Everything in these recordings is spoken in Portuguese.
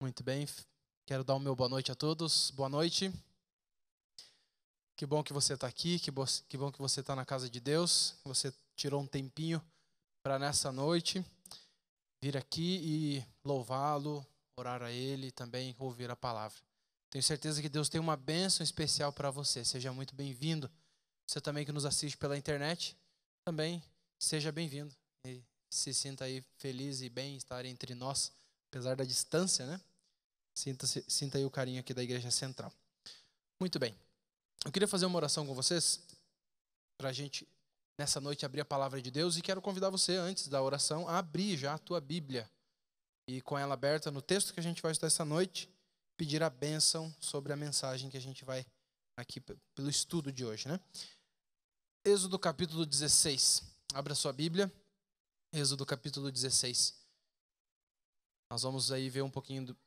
Muito bem, quero dar o meu boa noite a todos. Boa noite. Que bom que você está aqui, que bom que você está na casa de Deus. Você tirou um tempinho para nessa noite vir aqui e louvá-lo, orar a Ele e também ouvir a palavra. Tenho certeza que Deus tem uma bênção especial para você. Seja muito bem-vindo. Você também que nos assiste pela internet, também seja bem-vindo. E se sinta aí feliz e bem estar entre nós, apesar da distância, né? Sinta aí o carinho aqui da Igreja Central. Muito bem. Eu queria fazer uma oração com vocês, para a gente, nessa noite, abrir a palavra de Deus. E quero convidar você, antes da oração, a abrir já a tua Bíblia. E com ela aberta no texto que a gente vai estudar essa noite, pedir a bênção sobre a mensagem que a gente vai aqui pelo estudo de hoje, né? Êxodo capítulo 16. Abra sua Bíblia. Êxodo capítulo 16. Nós vamos aí ver um pouquinho do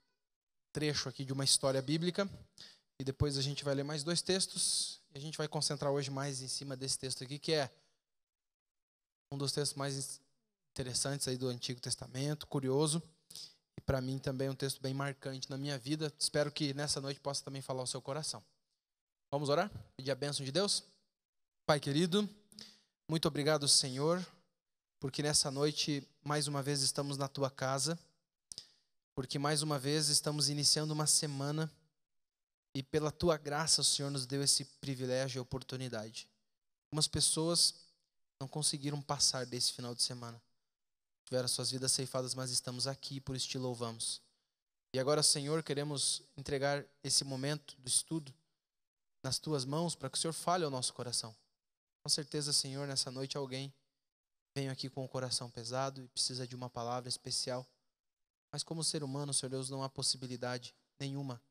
trecho aqui de uma história bíblica e depois a gente vai ler mais dois textos e a gente vai concentrar hoje mais em cima desse texto aqui, que é um dos textos mais interessantes aí do Antigo Testamento, curioso, e para mim também um texto bem marcante na minha vida. Espero que nessa noite possa também falar ao seu coração. Vamos orar? Pedir a bênção de Deus? Pai querido, muito obrigado, Senhor, porque nessa noite mais uma vez estamos na tua casa, porque mais uma vez estamos iniciando uma semana e pela tua graça o Senhor nos deu esse privilégio e oportunidade. Algumas pessoas não conseguiram passar desse final de semana, tiveram suas vidas ceifadas, mas estamos aqui, por isso te louvamos. E agora, Senhor, queremos entregar esse momento do estudo nas tuas mãos para que o Senhor fale ao nosso coração. Com certeza, Senhor, nessa noite alguém veio aqui com o coração pesado e precisa de uma palavra especial. Mas como ser humano, Senhor Deus, não há possibilidade nenhuma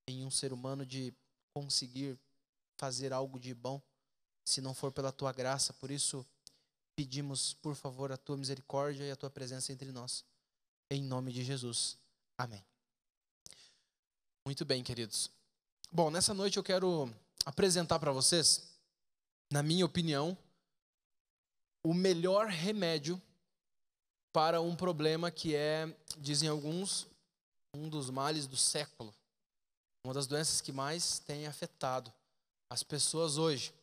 em um ser humano de conseguir fazer algo de bom se não for pela tua graça. Por isso, pedimos, por favor, a tua misericórdia e a tua presença entre nós. Em nome de Jesus. Amém. Muito bem, queridos. Bom, nessa noite eu quero apresentar para vocês, na minha opinião, o melhor remédio para um problema que é, dizem alguns, um dos males do século. Uma das doenças que mais tem afetado as pessoas hoje.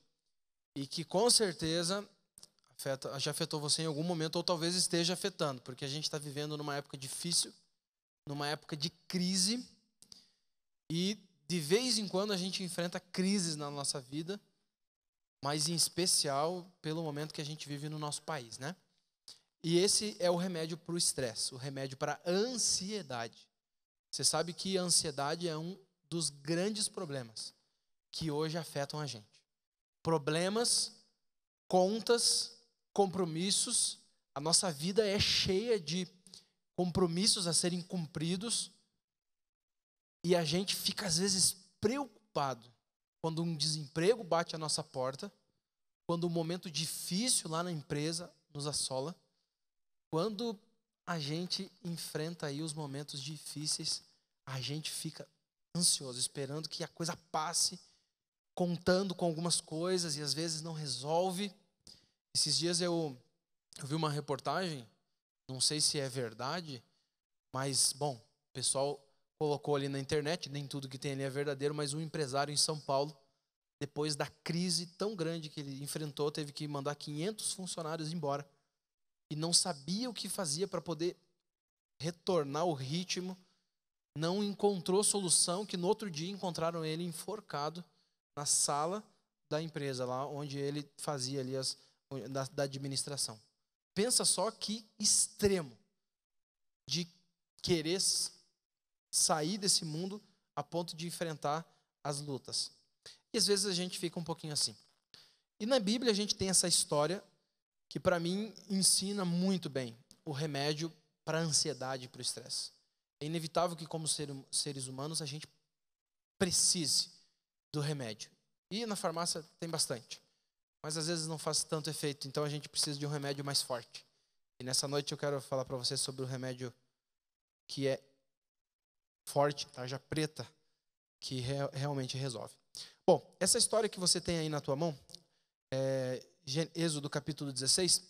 E que com certeza já afetou você em algum momento, ou talvez esteja afetando, porque a gente está vivendo numa época difícil, numa época de crise, e de vez em quando a gente enfrenta crises na nossa vida, mas em especial pelo momento que a gente vive no nosso país, né? E esse é o remédio para o estresse, o remédio para a ansiedade. Você sabe que a ansiedade é um dos grandes problemas que hoje afetam a gente. Problemas, contas, compromissos. A nossa vida é cheia de compromissos a serem cumpridos e a gente fica às vezes preocupado quando um desemprego bate a nossa porta, quando um momento difícil lá na empresa nos assola. Quando a gente enfrenta aí os momentos difíceis, a gente fica ansioso, esperando que a coisa passe, contando com algumas coisas e às vezes não resolve. Esses dias eu vi uma reportagem, não sei se é verdade, mas, bom, o pessoal colocou ali na internet, nem tudo que tem ali é verdadeiro, mas um empresário em São Paulo, depois da crise tão grande que ele enfrentou, teve que mandar 500 funcionários embora. E não sabia o que fazia para poder retornar o ritmo, não encontrou solução, que no outro dia encontraram ele enforcado na sala da empresa, lá onde ele fazia ali da administração. Pensa só que extremo de querer sair desse mundo a ponto de enfrentar as lutas. E às vezes a gente fica um pouquinho assim. E na Bíblia a gente tem essa história que para mim ensina muito bem o remédio para a ansiedade e para o estresse. É inevitável que como seres humanos a gente precise do remédio. E na farmácia tem bastante, mas às vezes não faz tanto efeito, então a gente precisa de um remédio mais forte. E nessa noite eu quero falar para vocês sobre o remédio que é forte, tarja preta, que realmente resolve. Bom, essa história que você tem aí na tua mão, Êxodo capítulo 16,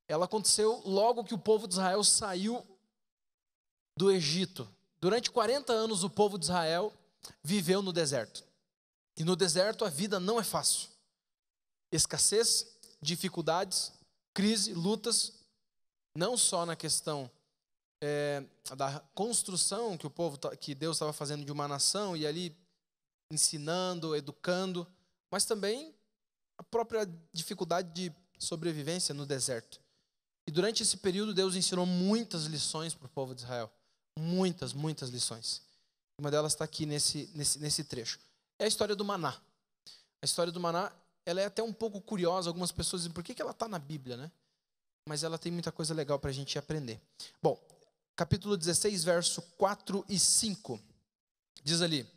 ela aconteceu logo que o povo de Israel saiu do Egito, Durante 40 anos o povo de Israel viveu no deserto. E no deserto a vida não é fácil. Escassez, dificuldades, crise, lutas, não só na questão da construção que Deus estava fazendo de uma nação e ali ensinando, educando, mas também a própria dificuldade de sobrevivência no deserto. E durante esse período Deus ensinou muitas lições para o povo de Israel. Muitas, muitas lições. Uma delas está aqui nesse trecho. É a história do maná. A história do maná, ela é até um pouco curiosa. Algumas pessoas dizem, por que ela está na Bíblia, né? Mas ela tem muita coisa legal para a gente aprender. Bom, capítulo 16, verso 4 e 5. Diz ali: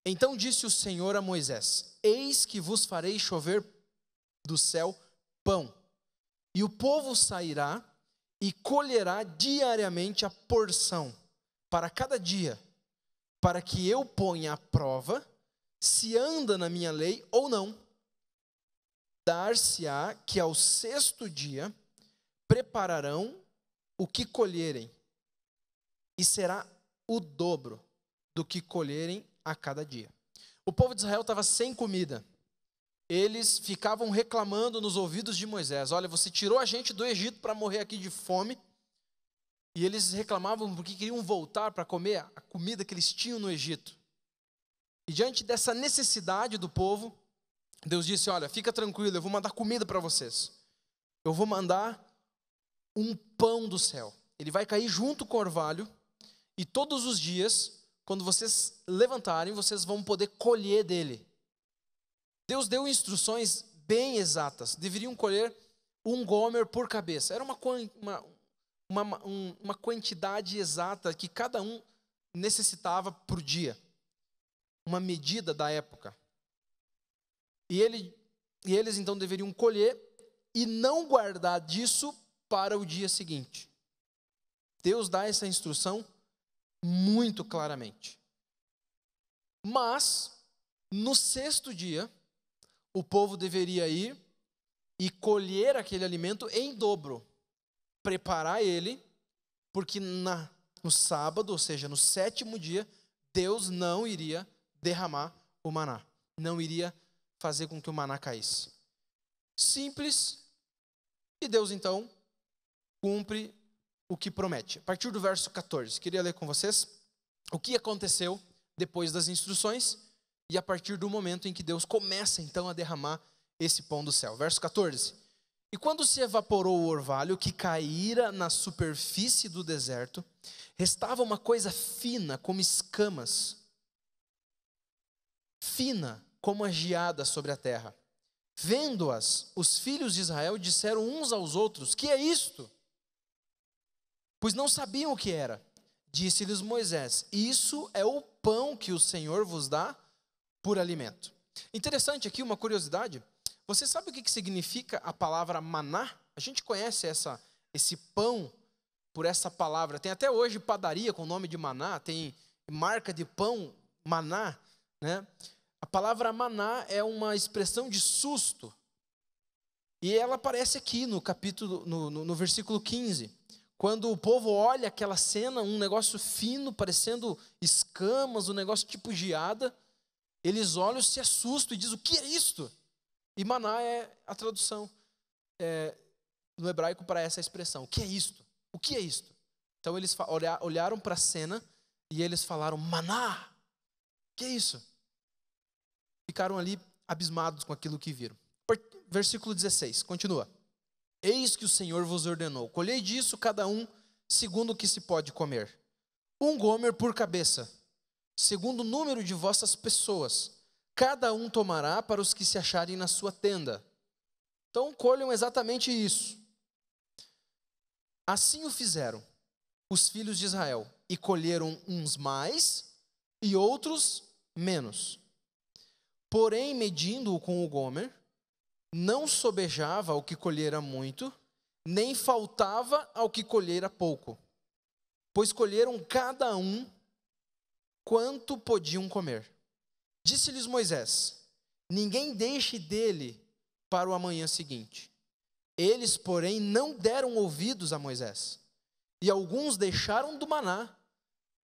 Então disse o Senhor a Moisés: Eis que vos farei chover do céu pão, e o povo sairá e colherá diariamente a porção para cada dia, para que eu ponha à prova se anda na minha lei ou não. Dar-se-á que ao sexto dia prepararão o que colherem, e será o dobro do que colherem a cada dia. O povo de Israel estava sem comida. Eles ficavam reclamando nos ouvidos de Moisés: olha, você tirou a gente do Egito para morrer aqui de fome. E eles reclamavam porque queriam voltar para comer a comida que eles tinham no Egito. E diante dessa necessidade do povo, Deus disse: olha, fica tranquilo, eu vou mandar comida para vocês. Eu vou mandar um pão do céu. Ele vai cair junto com o orvalho, e todos os dias, quando vocês levantarem, vocês vão poder colher dele. Deus deu instruções bem exatas. Deveriam colher 1 gomer por cabeça. Era uma quantidade exata que cada um necessitava por dia. Uma medida da época. E eles então deveriam colher e não guardar disso para o dia seguinte. Deus dá essa instrução muito claramente. Mas, no sexto dia, o povo deveria ir e colher aquele alimento em dobro. Preparar ele, porque no sábado, ou seja, no sétimo dia, Deus não iria derramar o maná. Não iria fazer com que o maná caísse. Simples. E Deus, então, cumpre o que promete. A partir do verso 14, queria ler com vocês o que aconteceu depois das instruções e a partir do momento em que Deus começa, então, a derramar esse pão do céu. Verso 14. E quando se evaporou o orvalho que caíra na superfície do deserto, restava uma coisa fina como escamas, fina como a geada sobre a terra. Vendo-as, os filhos de Israel disseram uns aos outros: que é isto? Pois não sabiam o que era. Disse-lhes Moisés: isso é o pão que o Senhor vos dá por alimento. Interessante aqui uma curiosidade. Você sabe o que significa a palavra maná? A gente conhece esse pão por essa palavra. Tem até hoje padaria com o nome de maná, tem marca de pão maná, né? A palavra maná é uma expressão de susto. E ela aparece aqui no capítulo, no versículo 15. Quando o povo olha aquela cena, um negócio fino, parecendo escamas, um negócio tipo geada, eles olham, se assustam e dizem: o que é isto? E maná é a tradução no hebraico para essa expressão. O que é isto? O que é isto? Então eles olharam para a cena e eles falaram: maná! O que é isso? Ficaram ali abismados com aquilo que viram. Versículo 16, continua. Eis que o Senhor vos ordenou: colhei disso cada um segundo o que se pode comer. 1 gomer por cabeça, segundo o número de vossas pessoas. Cada um tomará para os que se acharem na sua tenda. Então colham exatamente isso. Assim o fizeram os filhos de Israel, e colheram uns mais e outros menos. Porém, medindo-o com o gomer, não sobejava ao que colhera muito, nem faltava ao que colhera pouco, pois colheram cada um quanto podiam comer. Disse-lhes Moisés: ninguém deixe dele para o amanhã seguinte. Eles, porém, não deram ouvidos a Moisés, e alguns deixaram do maná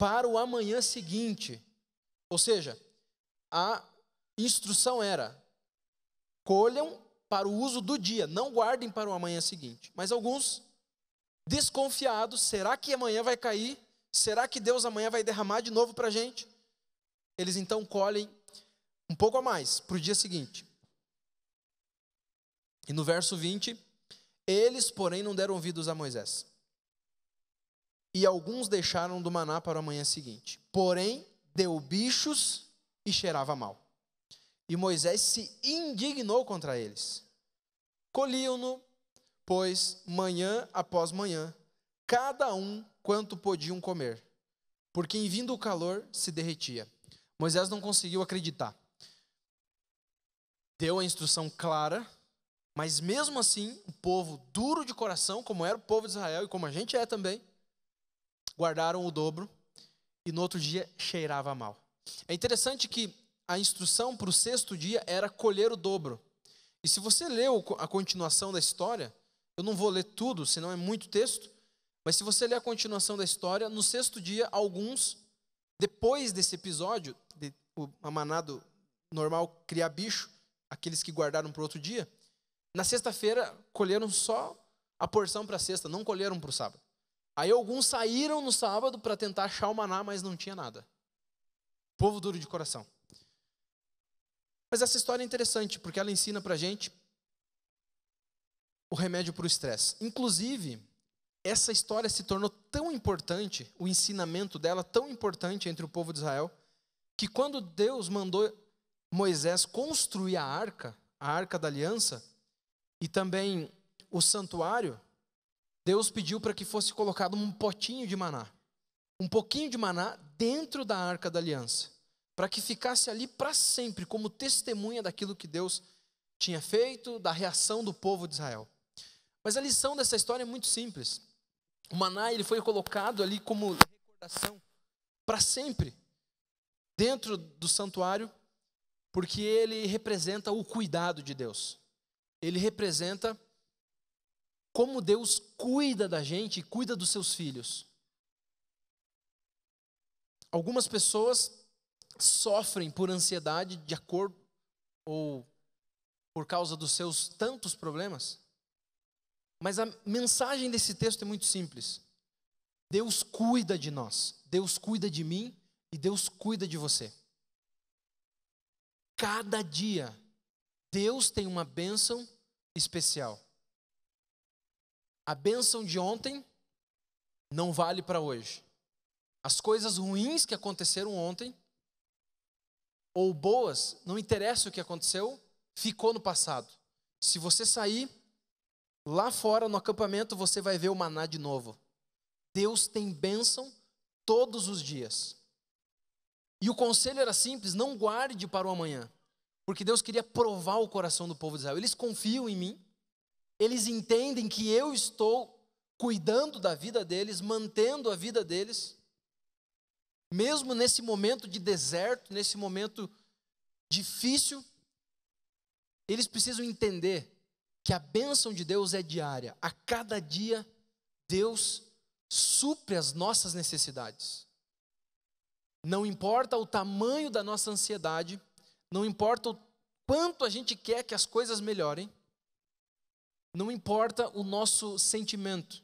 para o amanhã seguinte. Ou seja, a instrução era: colham para o uso do dia, não guardem para o amanhã seguinte. Mas alguns, desconfiados, será que amanhã vai cair? Será que Deus amanhã vai derramar de novo para a gente? Eles então colhem um pouco a mais para o dia seguinte. E no verso 20, eles, porém, não deram ouvidos a Moisés. E alguns deixaram do maná para o amanhã seguinte. Porém, deu bichos e cheirava mal. E Moisés se indignou contra eles. Colhiam-no, pois, manhã após manhã, cada um quanto podiam comer, porque em vindo o calor se derretia. Moisés não conseguiu acreditar. Deu a instrução clara, mas mesmo assim, o povo duro de coração, como era o povo de Israel e como a gente é também, guardaram o dobro e no outro dia cheirava mal. É interessante que a instrução para o sexto dia era colher o dobro. E se você leu a continuação da história, eu não vou ler tudo, senão é muito texto, mas se você ler a continuação da história, no sexto dia, alguns, depois desse episódio, o manado normal criar bicho, aqueles que guardaram para o outro dia, na sexta-feira colheram só a porção para a sexta, não colheram para o sábado. Aí alguns saíram no sábado para tentar achar o maná, mas não tinha nada. Povo duro de coração. Mas essa história é interessante, porque ela ensina para a gente o remédio para o estresse. Inclusive, essa história se tornou tão importante, o ensinamento dela tão importante entre o povo de Israel, que quando Deus mandou Moisés construir a arca da aliança, e também o santuário, Deus pediu para que fosse colocado um potinho de maná, um pouquinho de maná dentro da arca da aliança, para que ficasse ali para sempre, como testemunha daquilo que Deus tinha feito, da reação do povo de Israel. Mas a lição dessa história é muito simples. O maná ele foi colocado ali como recordação para sempre, dentro do santuário, porque ele representa o cuidado de Deus. Ele representa como Deus cuida da gente e cuida dos seus filhos. Algumas pessoas sofrem por ansiedade de acordo ou por causa dos seus tantos problemas. Mas a mensagem desse texto é muito simples. Deus cuida de nós, Deus cuida de mim e Deus cuida de você. Cada dia, Deus tem uma bênção especial. A bênção de ontem não vale para hoje. As coisas ruins que aconteceram ontem, ou boas, não interessa o que aconteceu, ficou no passado. Se você sair lá fora no acampamento, você vai ver o maná de novo. Deus tem bênção todos os dias. E o conselho era simples: não guarde para o amanhã. Porque Deus queria provar o coração do povo de Israel. Eles confiam em mim. Eles entendem que eu estou cuidando da vida deles, mantendo a vida deles. Mesmo nesse momento de deserto, nesse momento difícil, eles precisam entender que a bênção de Deus é diária. A cada dia, Deus supre as nossas necessidades. Não importa o tamanho da nossa ansiedade, não importa o quanto a gente quer que as coisas melhorem, não importa o nosso sentimento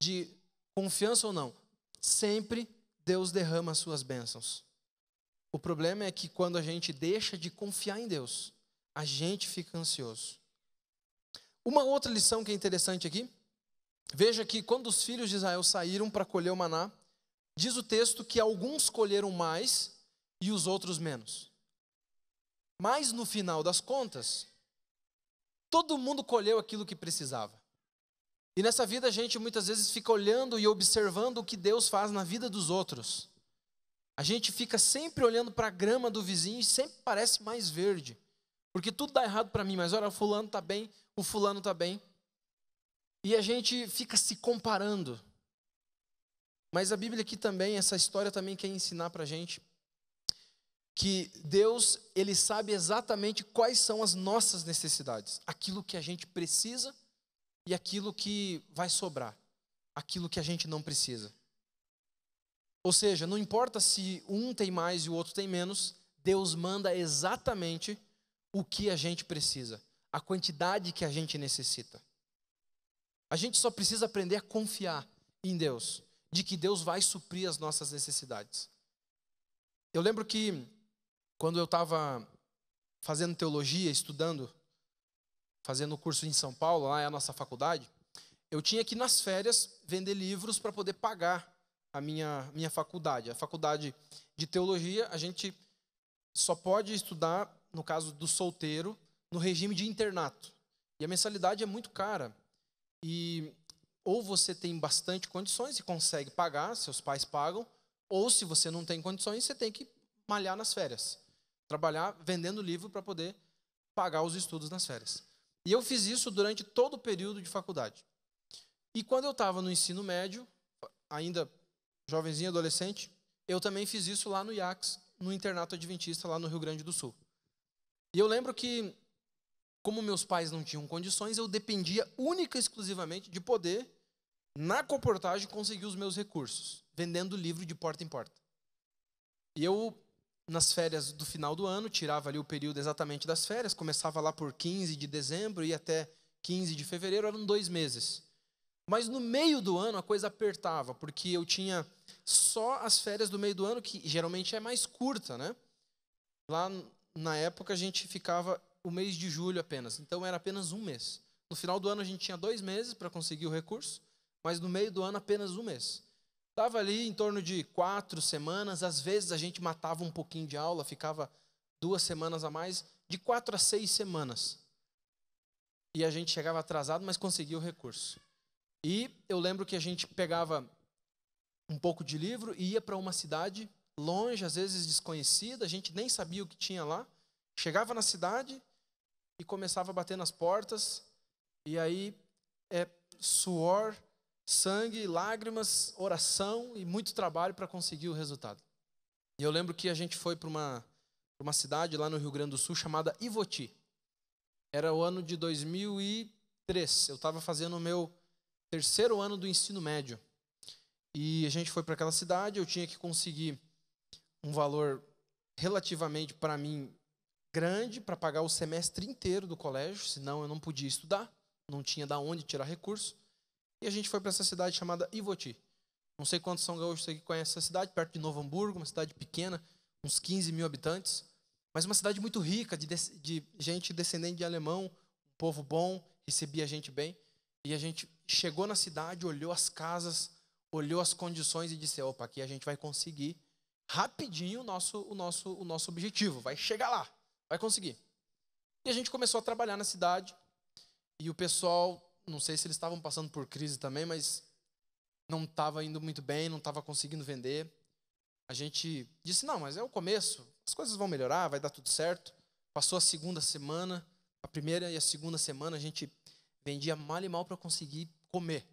de confiança ou não, sempre Deus derrama as suas bênçãos. O problema é que quando a gente deixa de confiar em Deus, a gente fica ansioso. Uma outra lição que é interessante aqui, veja que quando os filhos de Israel saíram para colher o maná, diz o texto que alguns colheram mais e os outros menos. Mas no final das contas, todo mundo colheu aquilo que precisava. E nessa vida a gente muitas vezes fica olhando e observando o que Deus faz na vida dos outros. A gente fica sempre olhando para a grama do vizinho e sempre parece mais verde. Porque tudo dá errado para mim, mas olha, o fulano está bem, o fulano está bem. E a gente fica se comparando. Mas a Bíblia aqui também, essa história também quer ensinar para a gente que Deus, Ele sabe exatamente quais são as nossas necessidades. Aquilo que a gente precisa e aquilo que vai sobrar. Aquilo que a gente não precisa. Ou seja, não importa se um tem mais e o outro tem menos, Deus manda exatamente o que a gente precisa, a quantidade que a gente necessita. A gente só precisa aprender a confiar em Deus, de que Deus vai suprir as nossas necessidades. Eu lembro que quando eu estava fazendo teologia, estudando, fazendo o curso em São Paulo, lá é a nossa faculdade, eu tinha que nas férias vender livros para poder pagar a minha faculdade. A faculdade de teologia, a gente só pode estudar, no caso do solteiro, no regime de internato. E a mensalidade é muito cara. E ou você tem bastante condições e consegue pagar, seus pais pagam, ou se você não tem condições, você tem que malhar nas férias. Trabalhar vendendo livro para poder pagar os estudos nas férias. E eu fiz isso durante todo o período de faculdade. E quando eu estava no ensino médio, ainda jovenzinho, adolescente, eu também fiz isso lá no IACS, no internato adventista, lá no Rio Grande do Sul. E eu lembro que, como meus pais não tinham condições, eu dependia única e exclusivamente de poder, na comportagem, conseguir os meus recursos, vendendo livro de porta em porta. E eu, nas férias do final do ano, tirava ali o período exatamente das férias, começava lá por 15 de dezembro e até 15 de fevereiro, eram 2 meses. Mas no meio do ano a coisa apertava, porque eu tinha só as férias do meio do ano, que geralmente é mais curta, né? Lá na época a gente ficava o mês de julho apenas, então era apenas 1 mês. No final do ano a gente tinha 2 meses para conseguir o recurso, mas no meio do ano apenas 1 mês. Estava ali em torno de 4 semanas, às vezes a gente matava um pouquinho de aula, ficava 2 semanas a mais, de 4 a 6 semanas. E a gente chegava atrasado, mas conseguia o recurso. E eu lembro que a gente pegava um pouco de livro e ia para uma cidade longe, às vezes desconhecida, a gente nem sabia o que tinha lá. Chegava na cidade e começava a bater nas portas, e aí suor, sangue, lágrimas, oração e muito trabalho para conseguir o resultado. E eu lembro que a gente foi para uma cidade lá no Rio Grande do Sul chamada Ivoti. Era o ano de 2003, eu estava fazendo o meu 3º ano do ensino médio. E a gente foi para aquela cidade, eu tinha que conseguir um valor relativamente, para mim, grande para pagar o semestre inteiro do colégio, senão eu não podia estudar, não tinha da onde tirar recurso. E a gente foi para essa cidade chamada Ivoti. Não sei quantos são gaúchos aqui que conhecem essa cidade, perto de Novo Hamburgo, uma cidade pequena, uns 15 mil habitantes, mas uma cidade muito rica, de gente descendente de alemão, um povo bom, recebia a gente bem. E a gente chegou na cidade, olhou as casas, olhou as condições e disse, opa, aqui a gente vai conseguir rapidinho o nosso objetivo, vai chegar lá, vai conseguir. E a gente começou a trabalhar na cidade, e o pessoal, não sei se eles estavam passando por crise também, mas não estava indo muito bem, não estava conseguindo vender. A gente disse, não, mas é o começo, as coisas vão melhorar, vai dar tudo certo. Passou a 2ª semana, a 1ª e a 2ª semana a gente vendia mal e mal para conseguir comer.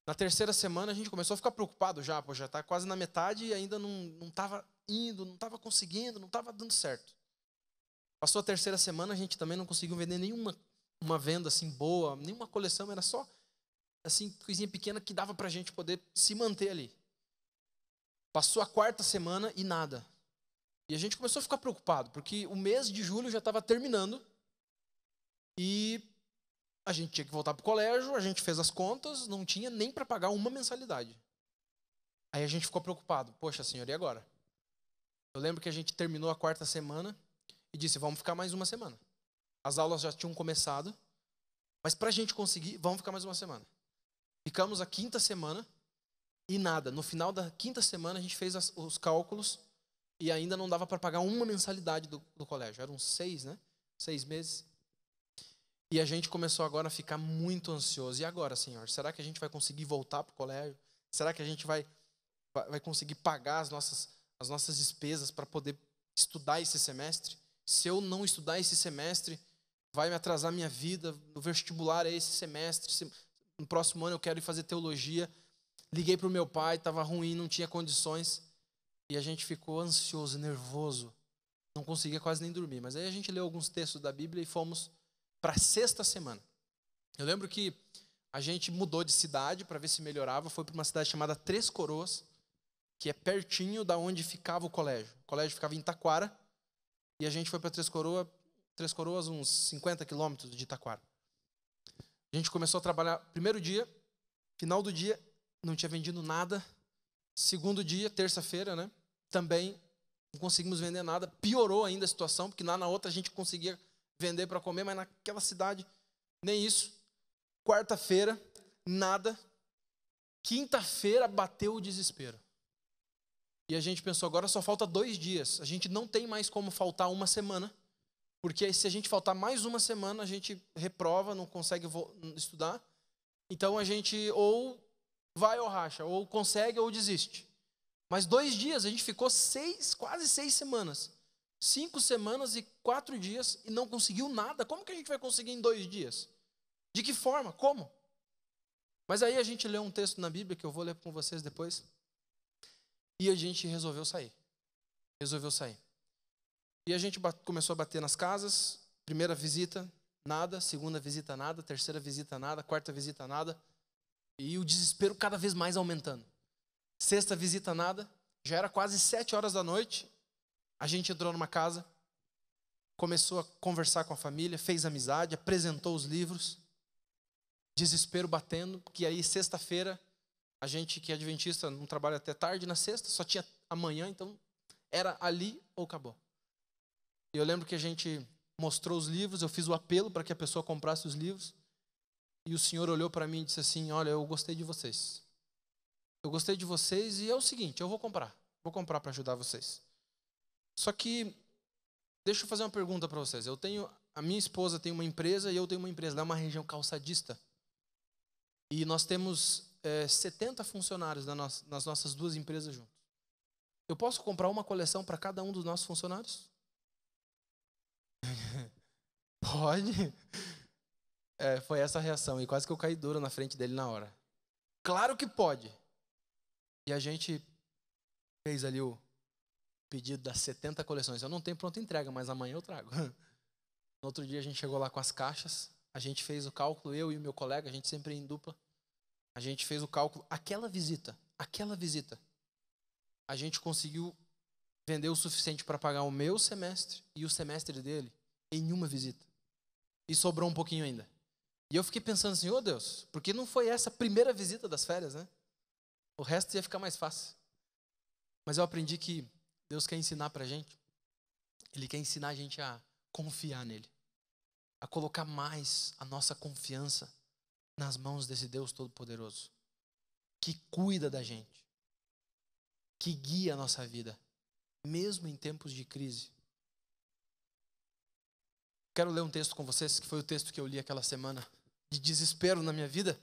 Na 3ª semana a gente começou a ficar preocupado já, já está quase na metade e ainda não estava indo, não estava conseguindo, não estava dando certo. Passou a 3ª semana, a gente também não conseguiu vender nenhuma uma venda assim boa, nenhuma coleção, era só assim, coisinha pequena que dava para a gente poder se manter ali. Passou a 4ª semana e nada. E a gente começou a ficar preocupado, porque o mês de julho já estava terminando e a gente tinha que voltar para o colégio, a gente fez as contas, não tinha nem para pagar uma mensalidade. Aí a gente ficou preocupado. Poxa, senhor, e agora? Eu lembro que a gente terminou a 4ª semana e disse, vamos ficar mais 1 semana. As aulas já tinham começado, mas para a gente conseguir, vamos ficar mais 1 semana. Ficamos a 5ª semana e nada. No final da 5ª semana a gente fez os cálculos e ainda não dava para pagar uma mensalidade do colégio. Eram 6, né? 6 meses. E a gente começou agora a ficar muito ansioso. E agora, senhor? Será que a gente vai conseguir voltar para o colégio? Será que a gente vai conseguir pagar as nossas despesas para poder estudar esse semestre? Se eu não estudar esse semestre, vai me atrasar minha vida. No vestibular é esse semestre. No próximo ano eu quero ir fazer teologia. Liguei para o meu pai, estava ruim, não tinha condições. E a gente ficou ansioso, nervoso. Não conseguia quase nem dormir. Mas aí a gente leu alguns textos da Bíblia e fomos para a 6ª semana. Eu lembro que a gente mudou de cidade para ver se melhorava. Foi para uma cidade chamada Três Coroas. que é pertinho da onde ficava o colégio. O colégio ficava em Taquara, e a gente foi para Três Coroas, uns 50 quilômetros de Taquara. A gente começou a trabalhar, primeiro dia, final do dia, não tinha vendido nada. Segundo dia, terça-feira, né? Também não conseguimos vender nada. Piorou ainda a situação, porque lá na outra a gente conseguia vender para comer, mas naquela cidade, nem isso. Quarta-feira, nada. Quinta-feira, bateu o desespero. E a gente pensou, agora só falta 2 dias. A gente não tem mais como faltar uma semana, porque se a gente faltar mais uma semana, a gente reprova, não consegue estudar. Então a gente ou vai ou racha, ou consegue ou desiste. Mas 2 dias, a gente ficou quase 6 semanas. 5 semanas e 4 dias e não conseguiu nada. Como que a gente vai conseguir em 2 dias? De que forma? Como? Mas aí a gente leu um texto na Bíblia, que eu vou ler com vocês depois. E a gente resolveu sair. E a gente começou a bater nas casas. Primeira visita, nada. Segunda visita, nada. Terceira visita, nada. Quarta visita, nada. E o desespero cada vez mais aumentando. Sexta visita, nada. Já era quase 7 horas da noite. A gente entrou numa casa, começou a conversar com a família, fez amizade, apresentou os livros. Desespero batendo, porque aí sexta-feira, a gente que é adventista não trabalha até tarde na sexta, só tinha amanhã, então era ali ou acabou. E eu lembro que a gente mostrou os livros, eu fiz o apelo para que a pessoa comprasse os livros. E o Senhor olhou para mim e disse assim, olha, eu gostei de vocês. Eu gostei de vocês e é o seguinte, eu vou comprar para ajudar vocês. Só que, deixa eu fazer uma pergunta para vocês. A minha esposa tem uma empresa e eu tenho uma empresa, lá é uma região calçadista. E nós temos 70 funcionários nas nossas 2 empresas juntos. Eu posso comprar uma coleção para cada um dos nossos funcionários? Pode. Foi essa a reação. E quase que eu caí duro na frente dele na hora. Claro que pode. E a gente fez ali o pedido das 70 coleções. Eu não tenho pronta entrega, mas amanhã eu trago. No outro dia a gente chegou lá com as caixas. A gente fez o cálculo, eu e o meu colega, a gente sempre em dupla. A gente fez o cálculo. Aquela visita, a gente conseguiu vender o suficiente para pagar o meu semestre e o semestre dele em uma visita. E sobrou um pouquinho ainda. E eu fiquei pensando assim, oh Deus, porque não foi essa a primeira visita das férias, né? O resto ia ficar mais fácil. Mas eu aprendi que Deus quer ensinar para a gente. Ele quer ensinar a gente a confiar nele. A colocar mais a nossa confiança nas mãos desse Deus Todo-Poderoso. Que cuida da gente. Que guia a nossa vida. Mesmo em tempos de crise. Quero ler um texto com vocês, que foi o texto que eu li aquela semana, de desespero na minha vida,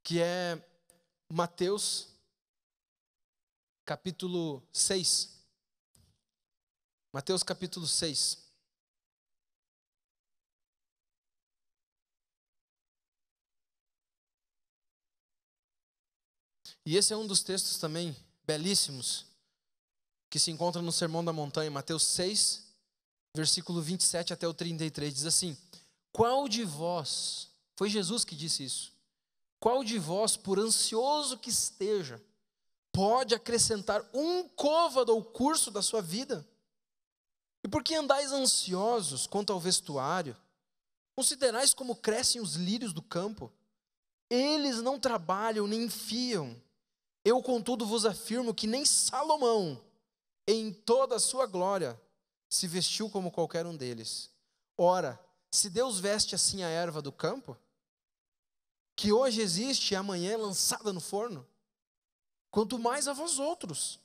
que é Mateus, capítulo 6. Mateus, capítulo 6. E esse é um dos textos também belíssimos, que se encontra no Sermão da Montanha, Mateus 6, versículo 27 até o 33, diz assim, qual de vós, foi Jesus que disse isso, qual de vós, por ansioso que esteja, pode acrescentar um côvado ao curso da sua vida? E por que andais ansiosos quanto ao vestuário? Considerais como crescem os lírios do campo? Eles não trabalham nem fiam. Eu, contudo, vos afirmo que nem Salomão, em toda a sua glória, se vestiu como qualquer um deles. Ora, se Deus veste assim a erva do campo, que hoje existe e amanhã é lançada no forno, quanto mais a vós outros,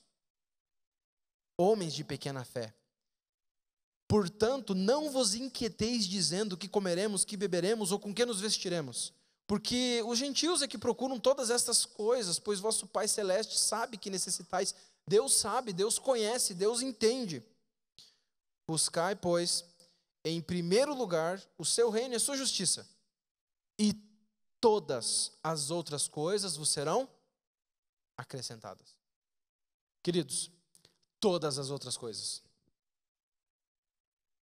homens de pequena fé. Portanto, não vos inquieteis dizendo que comeremos, que beberemos ou com que nos vestiremos. Porque os gentios é que procuram todas estas coisas, pois vosso Pai Celeste sabe que necessitais. Deus sabe, Deus conhece, Deus entende. Buscai, pois, em primeiro lugar o seu reino e a sua justiça, e todas as outras coisas vos serão acrescentadas. Queridos, todas as outras coisas.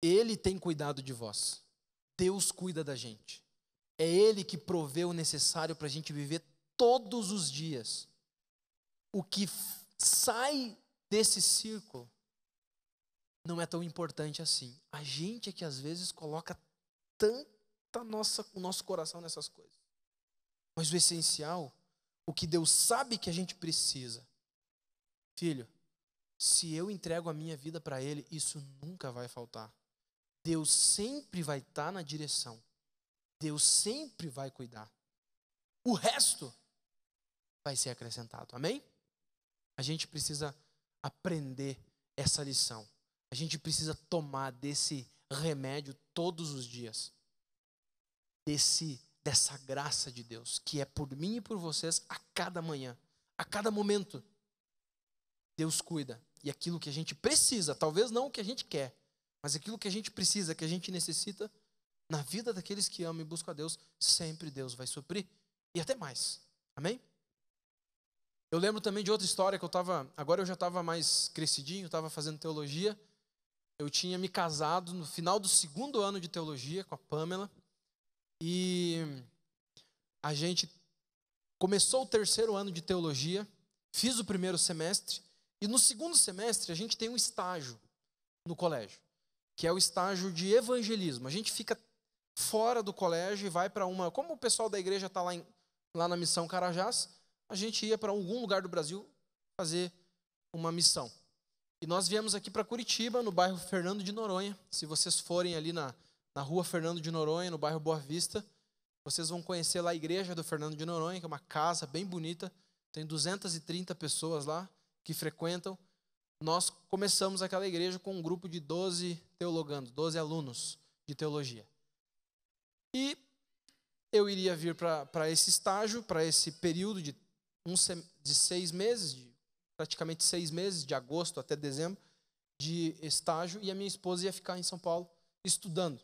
Ele tem cuidado de vós. Deus cuida da gente. É Ele que provê o necessário para a gente viver todos os dias. O que sai desse círculo, não é tão importante assim. A gente é que às vezes coloca o nosso coração nessas coisas. Mas o essencial, o que Deus sabe que a gente precisa, filho, se eu entrego a minha vida para Ele, isso nunca vai faltar. Deus sempre vai estar na direção. Deus sempre vai cuidar. O resto vai ser acrescentado. Amém? A gente precisa aprender essa lição. A gente precisa tomar desse remédio todos os dias. Dessa graça de Deus, que é por mim e por vocês a cada manhã, a cada momento. Deus cuida. E aquilo que a gente precisa, talvez não o que a gente quer, mas aquilo que a gente precisa, que a gente necessita, na vida daqueles que amam e buscam a Deus, sempre Deus vai suprir. E até mais. Amém? Eu lembro também de outra história que agora eu já estava mais crescidinho, estava fazendo teologia. Eu tinha me casado no final do 2º ano de teologia com a Pamela. E a gente começou o 3º ano de teologia, fiz o 1º semestre, e no 2º semestre a gente tem um estágio no colégio, que é o estágio de evangelismo. A gente fica fora do colégio e vai para como o pessoal da igreja está lá na missão Carajás, a gente ia para algum lugar do Brasil fazer uma missão. E nós viemos aqui para Curitiba, no bairro Fernando de Noronha. Se vocês forem ali na rua Fernando de Noronha, no bairro Boa Vista, vocês vão conhecer lá a igreja do Fernando de Noronha, que é uma casa bem bonita, tem 230 pessoas lá que frequentam. Nós começamos aquela igreja com um grupo de 12 teologandos, 12 alunos de teologia. E eu iria vir para esse estágio, para esse período de 6 meses, praticamente 6 meses, de agosto até dezembro, de estágio, e a minha esposa ia ficar em São Paulo estudando.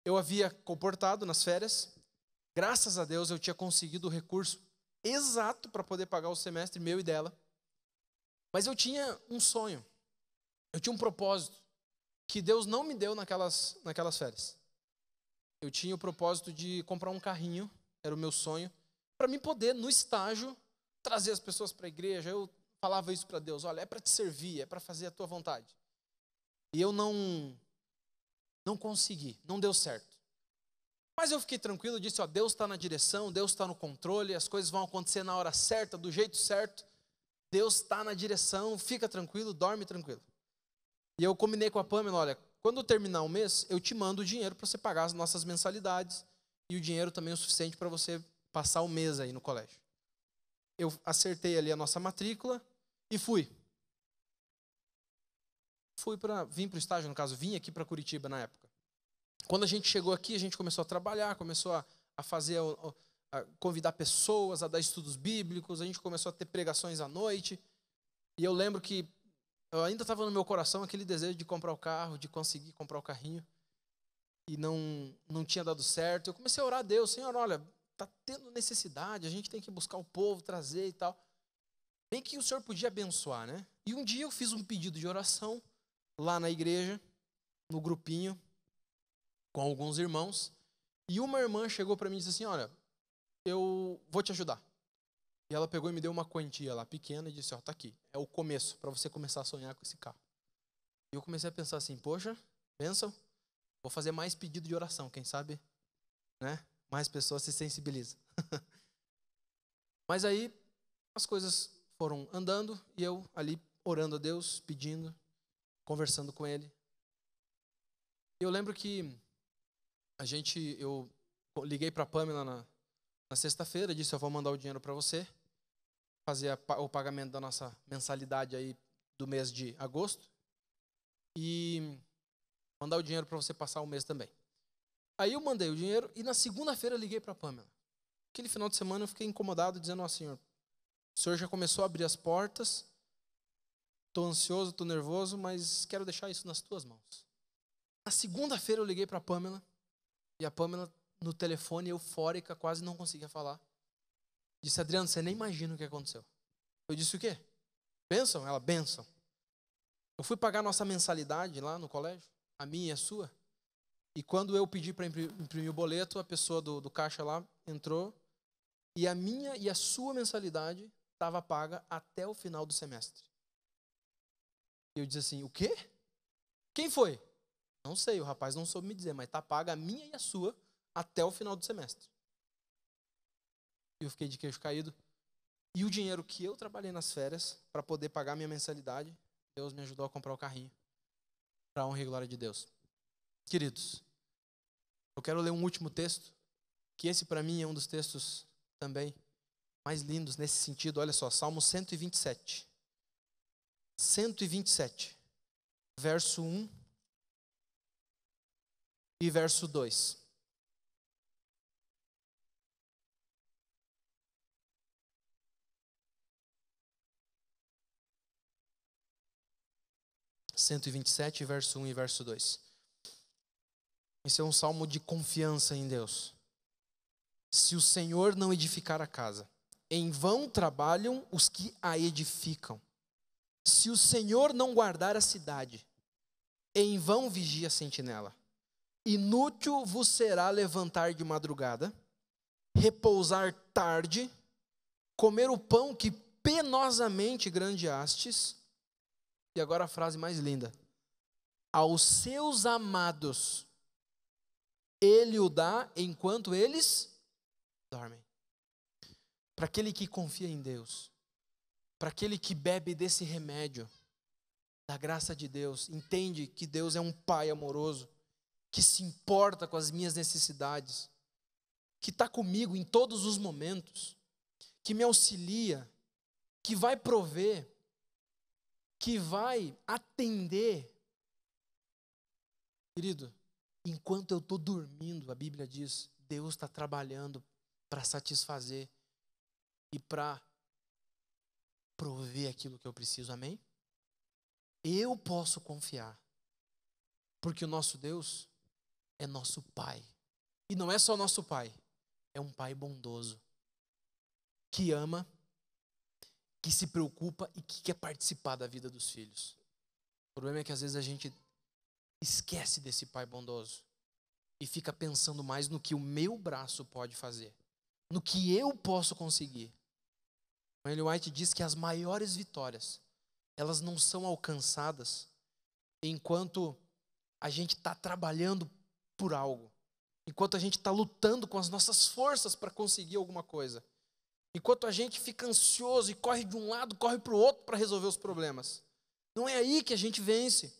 Eu havia comportado nas férias, graças a Deus eu tinha conseguido o recurso exato para poder pagar o semestre meu e dela. Mas eu tinha um sonho, eu tinha um propósito, que Deus não me deu naquelas férias. Eu tinha o propósito de comprar um carrinho, era o meu sonho, para mim poder, no estágio, trazer as pessoas para a igreja. Eu falava isso para Deus: olha, é para te servir, é para fazer a tua vontade. E eu não consegui, não deu certo. Mas eu fiquei tranquilo, disse: ó, Deus está na direção, Deus está no controle, as coisas vão acontecer na hora certa, do jeito certo. Deus está na direção, fica tranquilo, dorme tranquilo. E eu combinei com a Pamela: olha, quando terminar o mês, eu te mando o dinheiro para você pagar as nossas mensalidades e o dinheiro também é o suficiente para você passar o mês aí no colégio. Eu acertei ali a nossa matrícula e fui. Vim para o estágio, no caso, vim aqui para Curitiba na época. Quando a gente chegou aqui, a gente começou a trabalhar, começou a fazer, a convidar pessoas, a dar estudos bíblicos, a gente começou a ter pregações à noite. E eu lembro que eu ainda estava no meu coração aquele desejo de comprar o carro, de conseguir comprar o carrinho. E não tinha dado certo. Eu comecei a orar a Deus: Senhor, olha, está tendo necessidade, a gente tem que buscar o povo, trazer e tal. Bem que o Senhor podia abençoar, né? E um dia eu fiz um pedido de oração lá na igreja, no grupinho, com alguns irmãos. E uma irmã chegou para mim e disse assim: olha, eu vou te ajudar. E ela pegou e me deu uma quantia lá pequena e disse: ó, tá aqui, é o começo, para você começar a sonhar com esse carro. E eu comecei a pensar assim: poxa, bênção, vou fazer mais pedido de oração, quem sabe, né? Mais pessoas se sensibilizam. Mas aí as coisas foram andando e eu ali orando a Deus, pedindo, conversando com Ele. Eu lembro que eu liguei para a Pamela na sexta-feira, disse: eu vou mandar o dinheiro para você, fazer o pagamento da nossa mensalidade aí do mês de agosto e mandar o dinheiro para você passar o mês também. Aí eu mandei o dinheiro e na segunda-feira liguei para a Pamela. Aquele final de semana eu fiquei incomodado, dizendo: ó, Senhor, o Senhor já começou a abrir as portas, estou ansioso, estou nervoso, mas quero deixar isso nas tuas mãos. Na segunda-feira eu liguei para a Pamela, e a Pamela, no telefone, eufórica, quase não conseguia falar. Disse: Adriano, você nem imagina o que aconteceu. Eu disse: o quê? Bênção? Ela: bênção. Eu fui pagar nossa mensalidade lá no colégio, a minha e a sua, e quando eu pedi para imprimir o boleto, a pessoa do caixa lá entrou, e a minha e a sua mensalidade estava paga até o final do semestre. E eu disse assim, o quê? Quem foi? Não sei, o rapaz não soube me dizer, mas está paga a minha e a sua até o final do semestre. E eu fiquei de queixo caído. E o dinheiro que eu trabalhei nas férias para poder pagar minha mensalidade, Deus me ajudou a comprar o carrinho. Para a honra e glória de Deus. Queridos, eu quero ler um último texto, que esse para mim é um dos textos também mais lindos nesse sentido. Olha só, Salmo 127. 127, verso 1 e verso 2. Verso 1 e verso 2. Esse é um salmo de confiança em Deus. Se o Senhor não edificar a casa, em vão trabalham os que a edificam. Se o Senhor não guardar a cidade, em vão vigia a sentinela. Inútil vos será levantar de madrugada, repousar tarde, comer o pão que penosamente grandeastes. E agora a frase mais linda. Aos seus amados, ele o dá enquanto eles dormem. Para aquele que confia em Deus, para aquele que bebe desse remédio, da graça de Deus, entende que Deus é um Pai amoroso, que se importa com as minhas necessidades, que está comigo em todos os momentos, que me auxilia, que vai prover, que vai atender. Querido, enquanto eu estou dormindo, a Bíblia diz, Deus está trabalhando para satisfazer e para prover aquilo que eu preciso, amém? Eu posso confiar, porque o nosso Deus é nosso Pai. E não é só nosso Pai, é um Pai bondoso, que ama, que se preocupa e que quer participar da vida dos filhos. O problema é que às vezes a gente esquece desse Pai bondoso e fica pensando mais no que o meu braço pode fazer, no que eu posso conseguir. Ellen White diz que as maiores vitórias, elas não são alcançadas enquanto a gente está trabalhando por algo, enquanto a gente está lutando com as nossas forças para conseguir alguma coisa, enquanto a gente fica ansioso e corre de um lado, corre para o outro para resolver os problemas. Não é aí que a gente vence.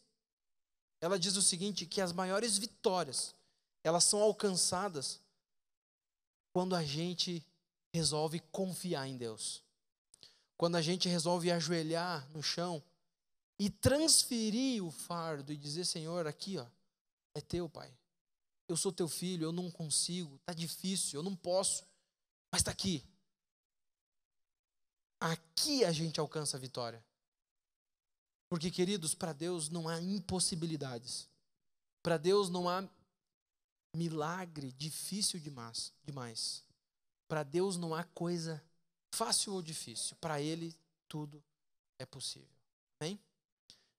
Ela diz o seguinte, que as maiores vitórias, elas são alcançadas quando a gente resolve confiar em Deus. Quando a gente resolve ajoelhar no chão e transferir o fardo e dizer, Senhor, aqui ó, é teu, Pai. Eu sou teu filho, eu não consigo, está difícil, eu não posso, mas está aqui. Aqui a gente alcança a vitória. Porque, queridos, para Deus não há impossibilidades. Para Deus não há milagre difícil demais. Para Deus não há coisa fácil ou difícil. Para Ele, tudo é possível. Amém?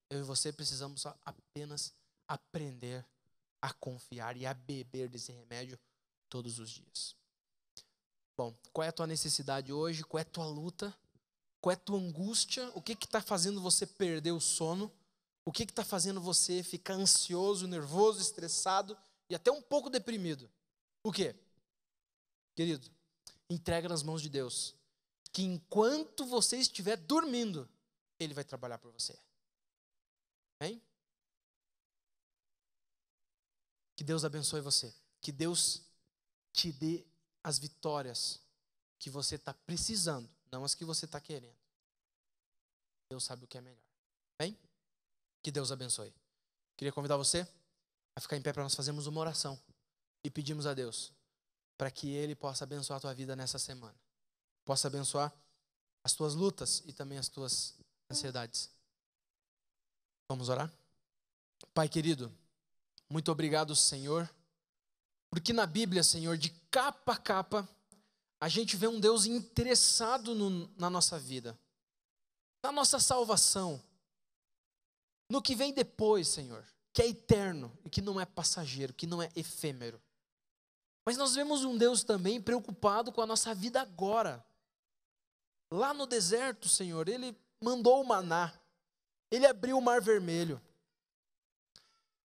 Eu e você precisamos apenas aprender a confiar e a beber desse remédio todos os dias. Bom, qual é a tua necessidade hoje? Qual é a tua luta? Qual é a tua angústia? O que está fazendo você perder o sono? O que está fazendo você ficar ansioso, nervoso, estressado e até um pouco deprimido? O quê? Querido, entrega nas mãos de Deus, que enquanto você estiver dormindo, Ele vai trabalhar por você. Amém? Que Deus abençoe você. Que Deus te dê as vitórias que você está precisando, não as que você está querendo. Deus sabe o que é melhor. Amém? Que Deus abençoe. Queria convidar você a ficar em pé para nós fazermos uma oração e pedimos a Deus para que Ele possa abençoar a tua vida nessa semana. Possa abençoar as tuas lutas e também as tuas ansiedades. Vamos orar? Pai querido, muito obrigado, Senhor, porque na Bíblia, Senhor, de capa a capa, a gente vê um Deus interessado na nossa vida, na nossa salvação, no que vem depois, Senhor, que é eterno e que não é passageiro, que não é efêmero. Mas nós vemos um Deus também preocupado com a nossa vida agora. Lá no deserto, Senhor, Ele mandou o maná. Ele abriu o mar vermelho.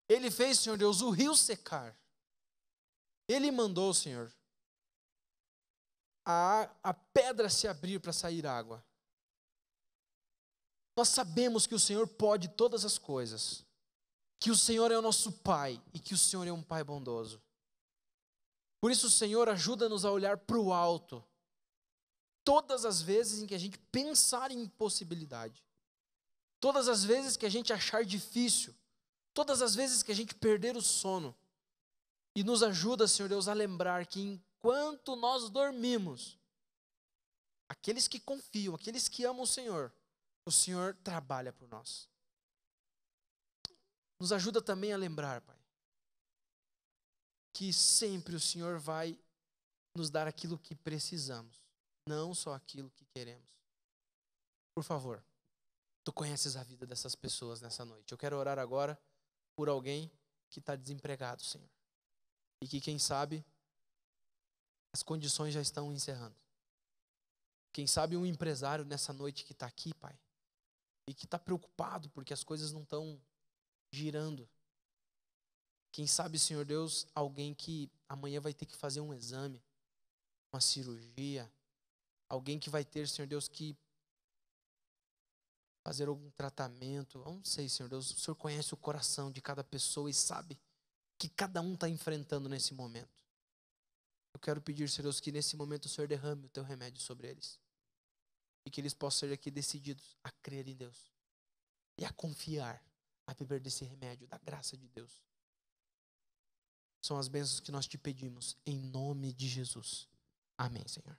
Ele fez, Senhor Deus, o rio secar. Ele mandou, Senhor, a pedra se abrir para sair água. Nós sabemos que o Senhor pode todas as coisas, que o Senhor é o nosso Pai e que o Senhor é um Pai bondoso. Por isso, Senhor, ajuda-nos a olhar para o alto, todas as vezes em que a gente pensar em impossibilidade, todas as vezes que a gente achar difícil, todas as vezes que a gente perder o sono, e nos ajuda, Senhor Deus, a lembrar que enquanto nós dormimos, aqueles que confiam, aqueles que amam o Senhor trabalha por nós. Nos ajuda também a lembrar, Pai, que sempre o Senhor vai nos dar aquilo que precisamos, não só aquilo que queremos. Por favor, Tu conheces a vida dessas pessoas nessa noite. Eu quero orar agora por alguém que está desempregado, Senhor. E que, quem sabe, as condições já estão encerrando. Quem sabe um empresário nessa noite que está aqui, Pai, e que está preocupado porque as coisas não estão girando. Quem sabe, Senhor Deus, alguém que amanhã vai ter que fazer um exame, uma cirurgia, alguém que vai ter, Senhor Deus, que fazer algum tratamento. Eu não sei, Senhor Deus, o Senhor conhece o coração de cada pessoa e sabe que cada um está enfrentando nesse momento. Eu quero pedir, Senhor Deus, que nesse momento o Senhor derrame o Teu remédio sobre eles. E que eles possam ser aqui decididos a crer em Deus. E a confiar, a beber desse remédio, da graça de Deus. São as bênçãos que nós te pedimos, em nome de Jesus. Amém, Senhor.